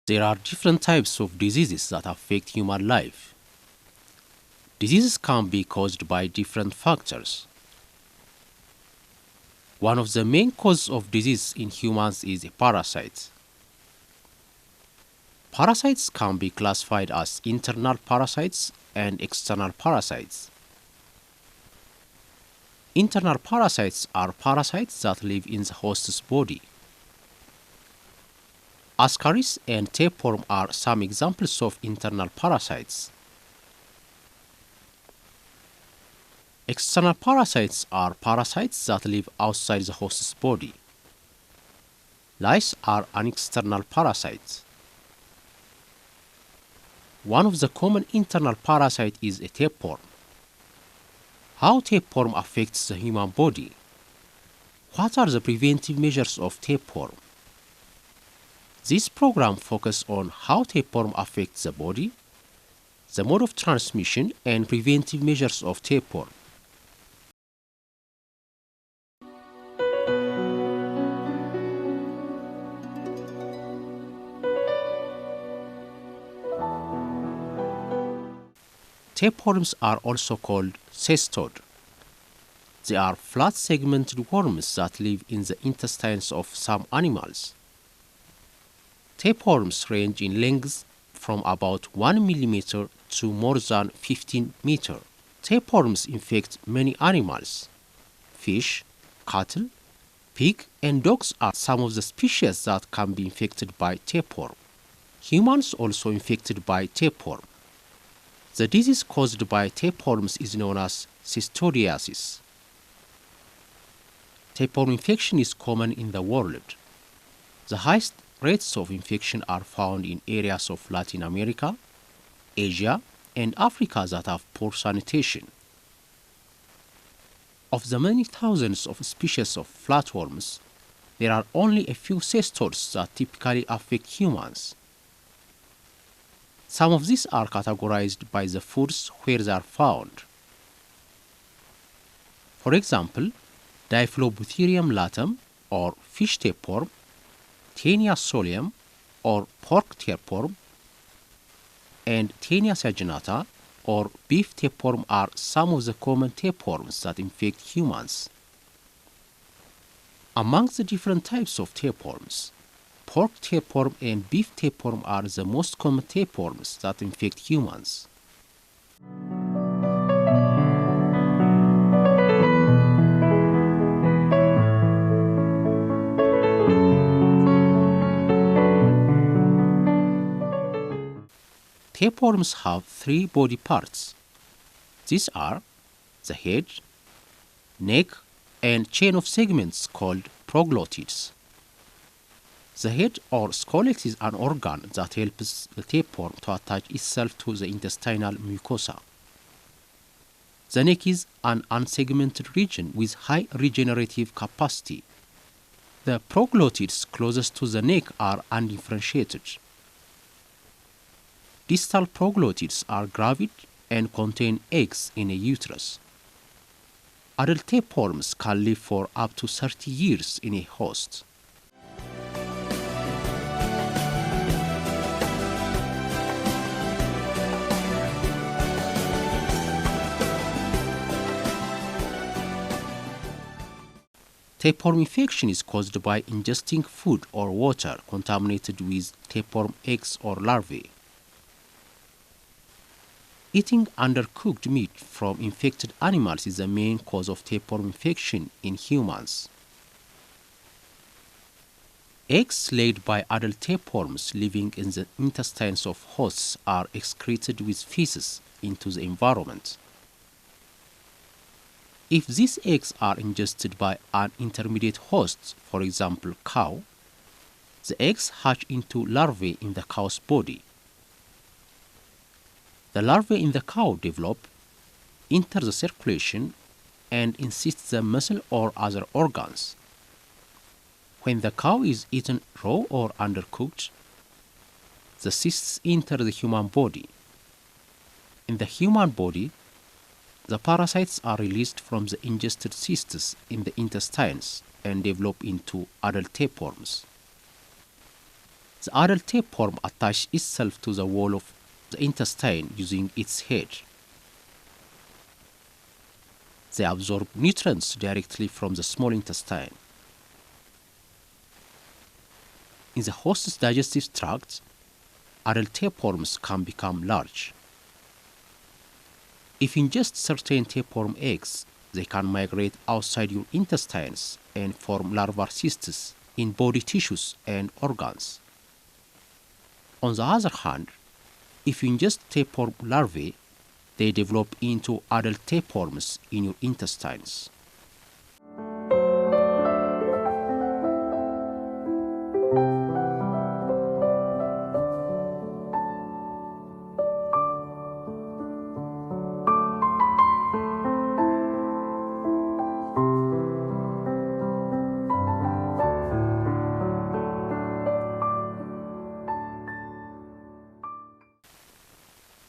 There are different types of diseases that affect human life. Diseases can be caused by different factors. One of the main causes of disease in humans is a parasite. Parasites can be classified as internal parasites and external parasites. Internal parasites are parasites that live in the host's body. Ascaris and tapeworm are some examples of internal parasites. External parasites are parasites that live outside the host's body. Lice are an external parasite. One of the common internal parasites is a tapeworm. How tapeworm affects the human body? What are the preventive measures of tapeworm? This program focuses on how tapeworm affects the body, the mode of transmission, and preventive measures of tapeworm. Tapeworms are also called cestode. They are flat segmented worms that live in the intestines of some animals. Tapeworms range in length from about 1 mm to more than 15 meters. Tapeworms infect many animals. Fish, cattle, pig, and dogs are some of the species that can be infected by tapeworm. Humans also infected by tapeworm. The disease caused by tapeworms is known as cystodiasis. Tapeworm infection is common in the world. The highest rates of infection are found in areas of Latin America, Asia, and Africa that have poor sanitation. Of the many thousands of species of flatworms, there are only a few cestodes that typically affect humans. Some of these are categorized by the foods where they are found. For example, Diphyllobotherium latum or fish tapeworm, Taenia solium or pork tapeworm, and Taenia saginata or beef tapeworm are some of the common tapeworms that infect humans. Among the different types of tapeworms, pork tapeworm and beef tapeworm are the most common tapeworms that infect humans. Tapeworms have three body parts. These are the head, neck, and chain of segments called proglottids. The head or scolex is an organ that helps the tapeworm to attach itself to the intestinal mucosa. The neck is an unsegmented region with high regenerative capacity. The proglottids closest to the neck are undifferentiated. Distal proglottids are gravid and contain eggs in a uterus. Adult tapeworms can live for up to 30 years in a host. Tapeworm infection is caused by ingesting food or water contaminated with tapeworm eggs or larvae. Eating undercooked meat from infected animals is the main cause of tapeworm infection in humans. Eggs laid by adult tapeworms living in the intestines of hosts are excreted with feces into the environment. If these eggs are ingested by an intermediate host, for example cow, the eggs hatch into larvae in the cow's body. The larvae in the cow develop, enter the circulation, and incest the muscle or other organs. When the cow is eaten raw or undercooked, the cysts enter the human body. In the human body, the parasites are released from the ingested cysts in the intestines and develop into adult tapeworms. The adult tapeworm attaches itself to the wall of the intestine using its head. They absorb nutrients directly from the small intestine. In the host's digestive tract, adult tapeworms can become large. If you ingest certain tapeworm eggs, they can migrate outside your intestines and form larval cysts in body tissues and organs. On the other hand, if you ingest tapeworm larvae, they develop into adult tapeworms in your intestines.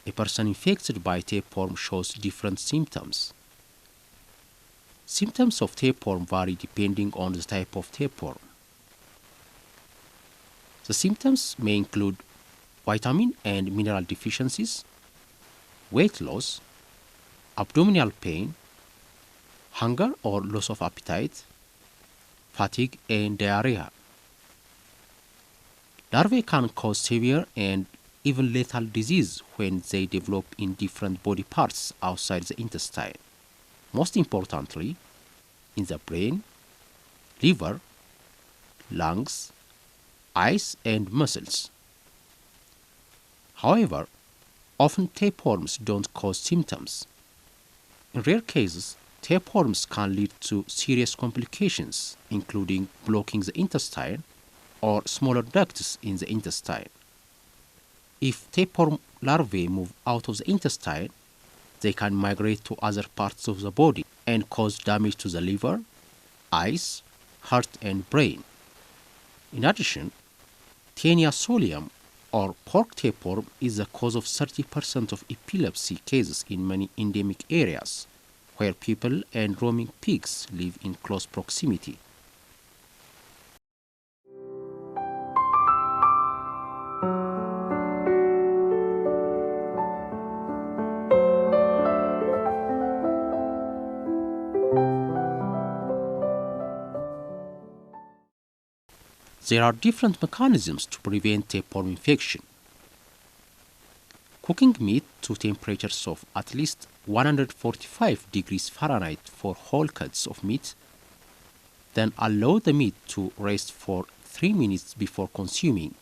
A person infected by tapeworm shows different symptoms. Symptoms of tapeworm vary depending on the type of tapeworm. The symptoms may include vitamin and mineral deficiencies, weight loss, abdominal pain, hunger or loss of appetite, fatigue, and diarrhea. Larvae can cause severe and even lethal disease when they develop in different body parts outside the intestine. Most importantly, in the brain, liver, lungs, eyes, and muscles. However, often tapeworms don't cause symptoms. In rare cases, tapeworms can lead to serious complications, including blocking the intestine or smaller ducts in the intestine. If tapeworm larvae move out of the intestine, they can migrate to other parts of the body and cause damage to the liver, eyes, heart, and brain. In addition, Taenia solium, or pork tapeworm, is the cause of 30% of epilepsy cases in many endemic areas where people and roaming pigs live in close proximity. There are different mechanisms to prevent tapeworm infection. Cooking meat to temperatures of at least 145 degrees Fahrenheit for whole cuts of meat, then allow the meat to rest for 3 minutes before consuming.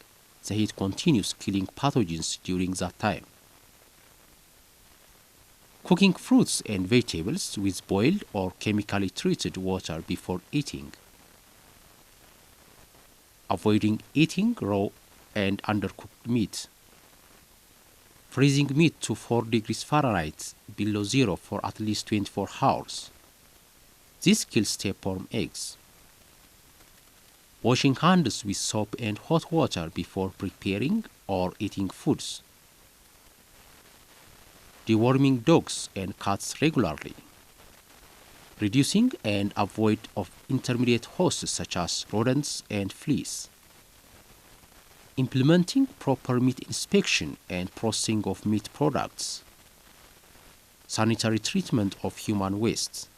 The heat continues killing pathogens during that time. Cooking fruits and vegetables with boiled or chemically treated water before eating. Avoiding eating raw and undercooked meat. Freezing meat to 4 degrees Fahrenheit below zero for at least 24 hours. This kills tapeworm eggs. Washing hands with soap and hot water before preparing or eating foods. Deworming dogs and cats regularly. Reducing and avoid of intermediate hosts such as rodents and fleas. Implementing proper meat inspection and processing of meat products. Sanitary treatment of human waste.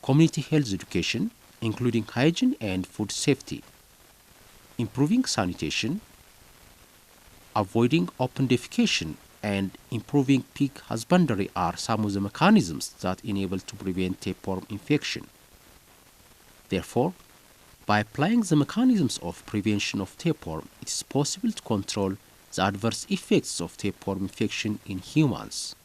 Community health education, including hygiene and food safety. Improving sanitation. Avoiding open defecation and improving pig husbandry are some of the mechanisms that enable to prevent tapeworm infection. Therefore, by applying the mechanisms of prevention of tapeworm, it is possible to control the adverse effects of tapeworm infection in humans.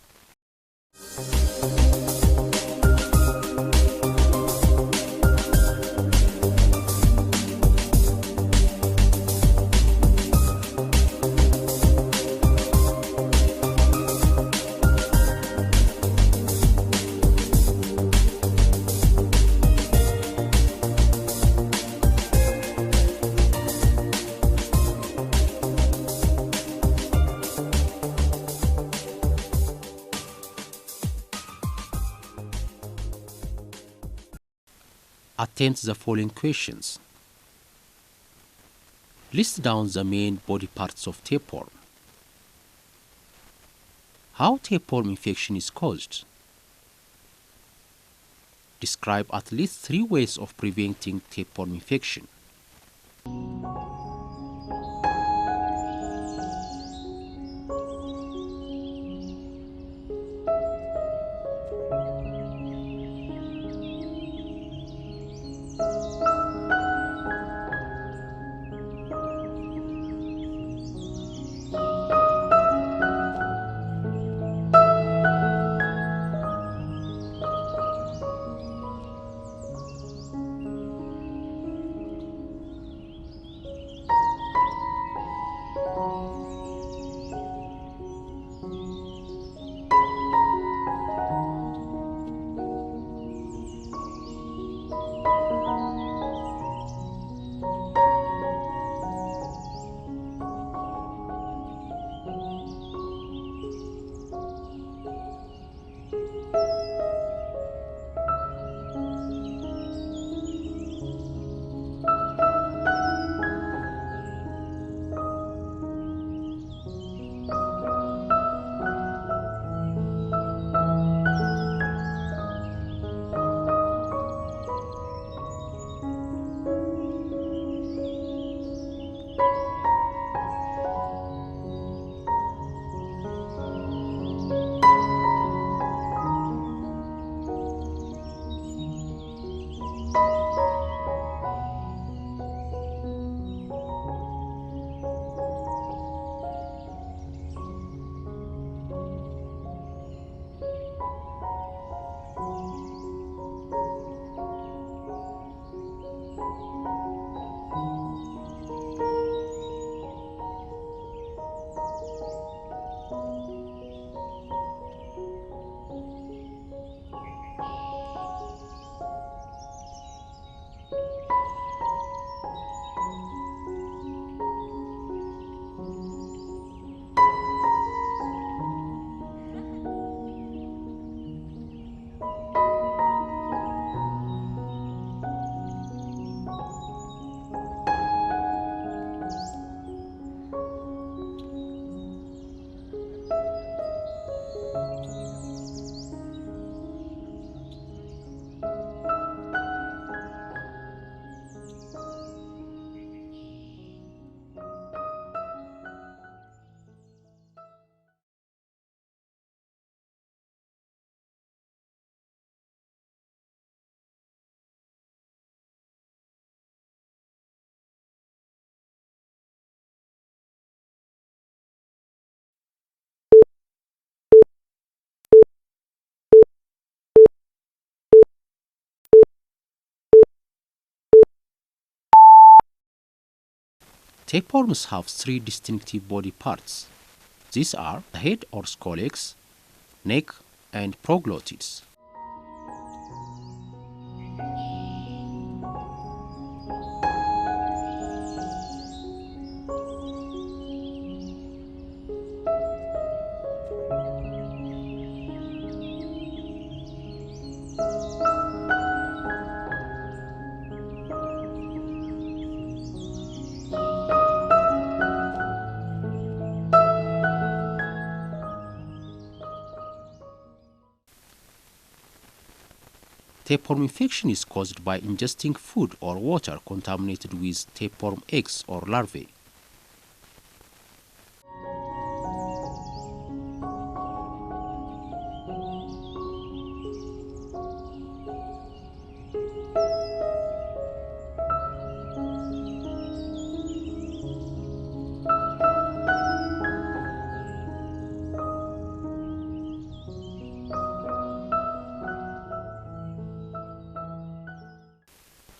Attempt the following questions. List down the main body parts of tapeworm. How tapeworm infection is caused. Describe at least 3 ways of preventing tapeworm infection. Tapeworms have 3 distinctive body parts. These are the head or scolex, neck, and proglottids. Tapeworm infection is caused by ingesting food or water contaminated with tapeworm eggs or larvae.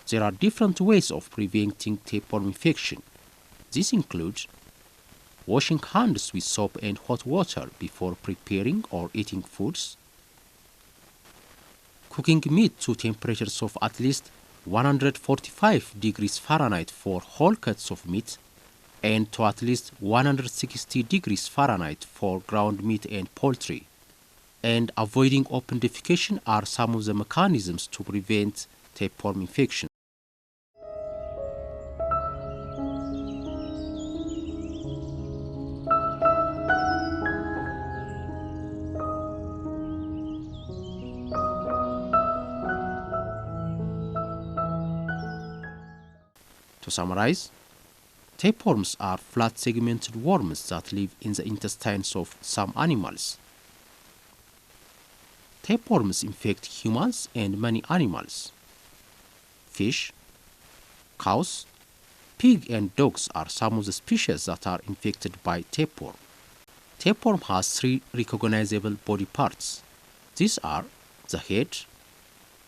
There are different ways of preventing tapeworm infection. These include washing hands with soap and hot water before preparing or eating foods, cooking meat to temperatures of at least 145 degrees Fahrenheit for whole cuts of meat, and to at least 160 degrees Fahrenheit for ground meat and poultry. And avoiding open defecation are some of the mechanisms to prevent tapeworm infection. To summarize, tapeworms are flat-segmented worms that live in the intestines of some animals. Tapeworms infect humans and many animals. Fish, cows, pig and dogs are some of the species that are infected by tapeworm. Tapeworm has 3 recognizable body parts. These are the head,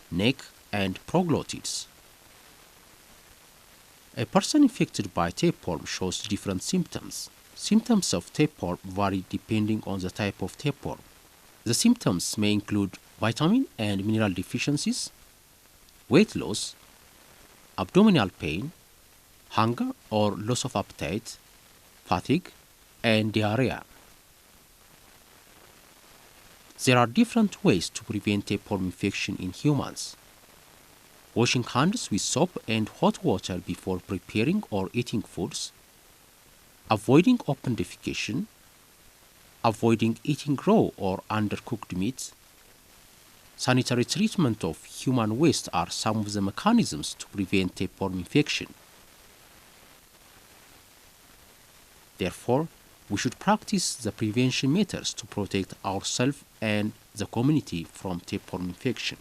neck, and proglottids. A person infected by tapeworm shows different symptoms. Symptoms of tapeworm vary depending on the type of tapeworm. The symptoms may include vitamin and mineral deficiencies, weight loss, abdominal pain, hunger or loss of appetite, fatigue, and diarrhea. There are different ways to prevent tapeworm infection in humans. Washing hands with soap and hot water before preparing or eating foods, avoiding open defecation, avoiding eating raw or undercooked meat. Sanitary treatment of human waste are some of the mechanisms to prevent tapeworm infection. Therefore, we should practice the prevention methods to protect ourselves and the community from tapeworm infection.